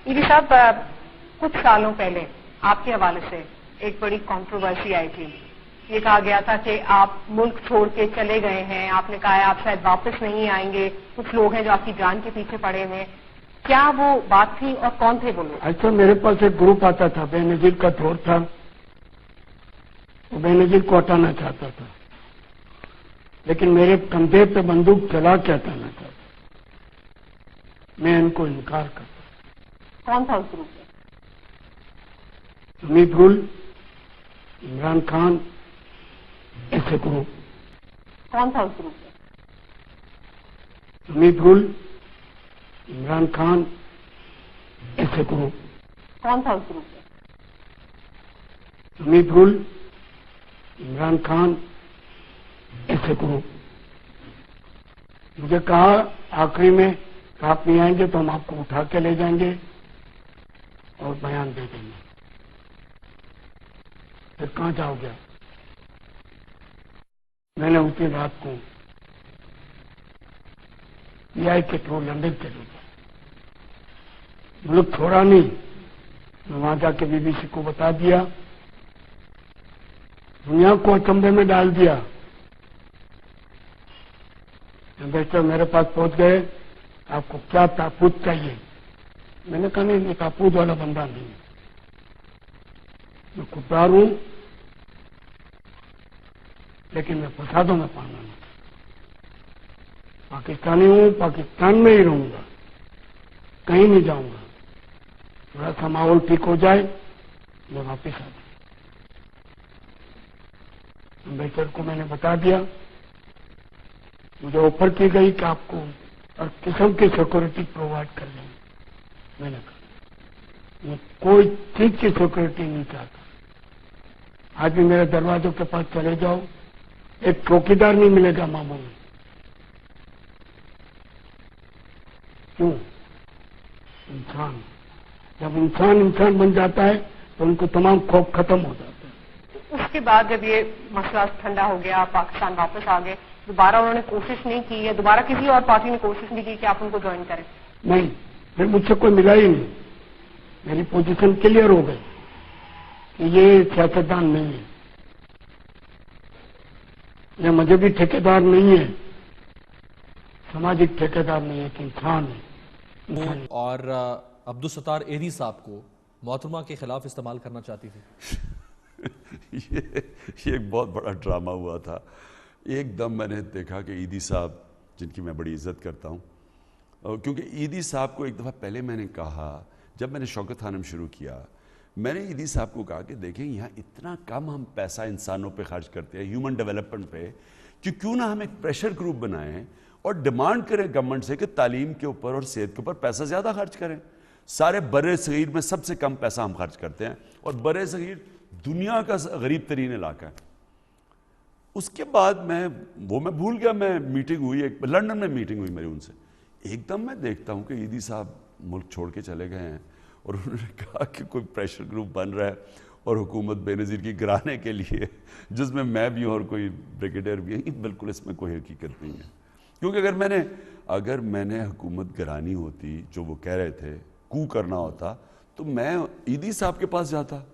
ED साहब, कुछ सालों पहले आपके हवाले से एक बड़ी कंट्रोवर्सी आई थी। ये कहा गया था कि आप मुल्क छोड़ के चले गए हैं, आपने कहा है आप शायद वापस नहीं आएंगे, कुछ लोग हैं जो आपकी जान के पीछे पड़े हुए हैं। क्या वो बात थी और कौन थे वो लोग? अच्छा, मेरे पास एक ग्रुप आता था, बेनजीर का दौर था, वो बेनजीर को हटाना चाहता था, लेकिन मेरे कंधे पे बंदूक चला के हटाना चाहता। मैं इनको इनकार करता। कौन था उस ग्रुप में? हमीद गुल, इमरान खान, ऐसे ग्रुप। कौन था उस ग्रुप में? हमीद गुल, इमरान खान, ऐसे ग्रुप। कौन था उस ग्रुप में? हमीद गुल, इमरान खान, ऐसे ग्रुप। मुझे कहा आखिरी में कि आप नहीं आएंगे तो हम आपको उठा के ले जाएंगे और बयान दे देंगे। फिर कहाँ जाओगे? मैंने उसी रात को पीआई के थ्रू लंदन चले गया, मुल्क छोड़ा नहीं। मैं वहां जाके बीबीसी को बता दिया, दुनिया को अचंभे में डाल दिया। एम्बेसडर मेरे पास पहुंच गए, आपको क्या ताबूत चाहिए? मैंने कहा नहीं, ताबूत वाला बंदा नहीं, मैं खुददार हूं, लेकिन मैं फसादों में पाना नहीं। पाकिस्तानी हूं, पाकिस्तान में ही रहूंगा, कहीं नहीं जाऊंगा। थोड़ा सा माहौल ठीक हो जाए मैं वापिस आ जाऊंगा। एम्बेसडर को मैंने बता दिया, मुझे ऑफर की गई कि आपको हर किस्म की सिक्योरिटी प्रोवाइड कर देंगे। मैंने कहा मैं कोई चीज की सिक्योरिटी नहीं चाहता। आज भी मेरे दरवाजों के पास चले जाओ, एक चौकीदार नहीं मिलेगा मामूल में। क्यों? इंसान, जब इंसान इंसान बन जाता है तो उनको तमाम खौफ खत्म हो जाता है। उसके बाद जब ये मसला ठंडा हो गया, पाकिस्तान वापस आ गए, दोबारा उन्होंने कोशिश नहीं की, या दोबारा किसी और पार्टी ने कोशिश नहीं की कि आप उनको ज्वाइन करें? नहीं, फिर मुझसे कोई मिला ही नहीं। मेरी पोजीशन क्लियर हो गई कि ये सियासतदान नहीं है, ये मजहबी ठेकेदार नहीं है, सामाजिक ठेकेदार नहीं है, कि इंसान है। और अब्दुल सत्तार एदी साहब को मोहतरमा के खिलाफ इस्तेमाल करना चाहती थी। ये एक बहुत बड़ा ड्रामा हुआ था। एकदम मैंने देखा कि ईदी साहब, जिनकी मैं बड़ी इज्जत करता हूँ, क्योंकि ईदी साहब को एक दफ़ा पहले मैंने कहा, जब मैंने शौकत खानम शुरू किया, मैंने ईदी साहब को कहा कि देखें यहाँ इतना कम हम पैसा इंसानों पे खर्च करते हैं, ह्यूमन डेवलपमेंट पे, कि क्यों ना हम एक प्रेशर ग्रुप बनाएं और डिमांड करें गवर्नमेंट से कि तालीम के ऊपर और सेहत के ऊपर पैसा ज़्यादा खर्च करें। सारे बड़े सगीर में सबसे कम पैसा हम खर्च करते हैं, और बड़े सगीर दुनिया का गरीब तरीन इलाका है। उसके बाद मैं भूल गया, मैं मीटिंग हुई, एक लंदन में मीटिंग हुई मेरी उनसे, एकदम मैं देखता हूँ कि ईदी साहब मुल्क छोड़ के चले गए हैं, और उन्होंने कहा कि कोई प्रेशर ग्रुप बन रहा है और हुकूमत बेनज़ीर की गिराने के लिए, जिसमें मैं भी हूँ और कोई ब्रिगेडियर भी है। बिल्कुल इसमें कोई हकीकत नहीं है, क्योंकि अगर मैंने हुकूमत गिरानी होती, जो वो कह रहे थे, कू करना होता, तो मैं ईदी साहब के पास जाता।